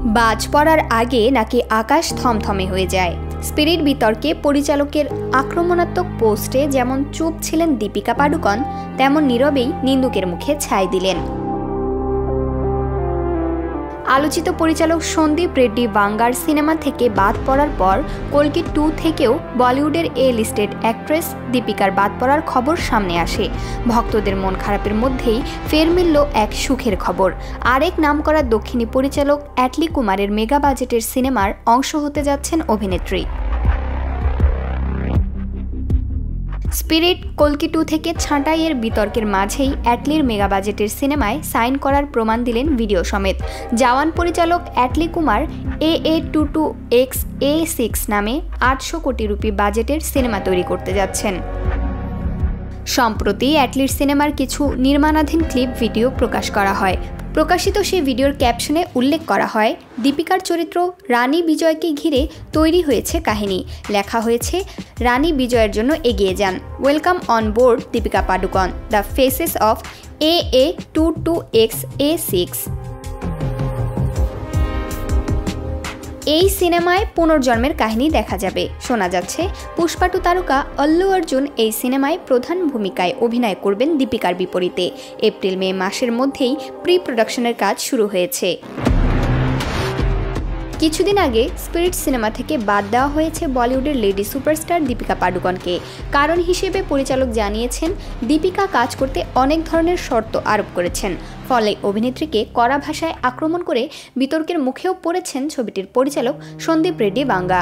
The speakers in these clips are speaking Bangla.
বাজ পড়ার আগে নাকি আকাশ থমথমে হয়ে যায়। স্পিরিট বিতর্কে পরিচালকের আক্রমণাত্মক পোস্টে যেমন চুপ ছিলেন দীপিকা পাডুকোন, তেমন নীরবেই নিন্দুকের মুখে ছাই দিলেন। আলোচিত পরিচালক সন্দীপ রেড্ডি বাঙ্গার সিনেমা থেকে বাদ পড়ার পর কল্কি 2 থেকেও বলিউডের এ লিস্টেড অ্যাক্ট্রেস দীপিকার বাদ পড়ার খবর সামনে আসে। ভক্তদের মন খারাপের মধ্যেই ফের মিলল এক সুখের খবর। আরেক নামকরা দক্ষিণী পরিচালক অ্যাটলি কুমারের মেগা বাজেটের সিনেমার অংশ হতে যাচ্ছেন অভিনেত্রী। স্পিরিট কল্কি 2 থেকে ছাঁটাইয়ের বিতর্কের মাঝেই অ্যাটলির মেগা বাজেটের সিনেমায় সাইন করার প্রমাণ দিলেন ভিডিও সমেত। জওয়ান পরিচালক অ্যাটলি কুমার AA22XA6 নামে 800 কোটি রুপি বাজেটের সিনেমা তৈরি করতে যাচ্ছেন। সম্প্রতি অ্যাটলির সিনেমার কিছু নির্মাণাধীন ক্লিপ ভিডিও প্রকাশ করা হয়। প্রকাশিত সেই ভিডিওর ক্যাপশনে উল্লেখ করা হয়, দীপিকার চরিত্র রানী বিজয়কে ঘিরে তৈরি হয়েছে কাহিনী। লেখা হয়েছে, রানী বিজয়ের জন্য এগিয়ে যান, welcome on board Deepika Padukone, the faces of AA22XA6। এই সিনেমায় পুনর্জন্মের কাহিনী দেখা যাবে। শোনা যাচ্ছে পুষ্পা 2 তারকা আল্লু অর্জুন এই সিনেমায় প্রধান ভূমিকায় অভিনয় করবেন দীপিকার বিপরীতে। এপ্রিল-মে মাসের মধ্যেই প্রি প্রোডাকশনের কাজ শুরু হয়েছে। কিছুদিন আগে স্পিরিট সিনেমা থেকে বাদ দেওয়া হয়েছে বলিউডের লেডি সুপারস্টার দীপিকা পাডুকোনকে। কারণ হিসেবে পরিচালক জানিয়েছেন, দীপিকা কাজ করতে অনেক ধরনের শর্ত আরোপ করেছেন। ফলে অভিনেত্রীকে কড়া ভাষায় আক্রমণ করে বিতর্কের মুখেও পড়েছেন ছবিটির পরিচালক সন্দীপ রেড্ডি বাঙ্গা।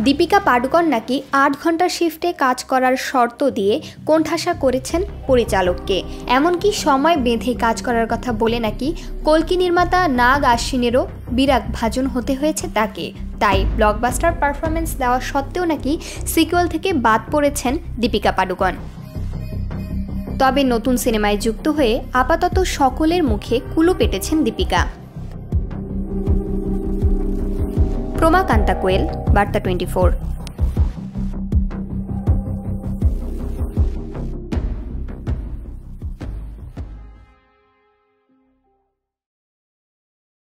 দীপিকা পাডুকোন নাকি 8 ঘন্টার শিফটে কাজ করার শর্ত দিয়ে কোণঠাসা করেছেন পরিচালককে। এমনকি সময় বেঁধে কাজ করার কথা বলে নাকি কল্কি নির্মাতা নাগ আশ্বিনেরও বিরাগ ভাজন হতে হয়েছে তাকে। তাই ব্লকবাস্টার পারফরমেন্স দেওয়া সত্ত্বেও নাকি সিকুয়েল থেকে বাদ পড়েছেন দীপিকা পাডুকোন। তবে নতুন সিনেমায় যুক্ত হয়ে আপাতত সকলের মুখে কুলু পেটেছেন দীপিকা। প্রমা কান্তা কোয়েল, বার্তা 24।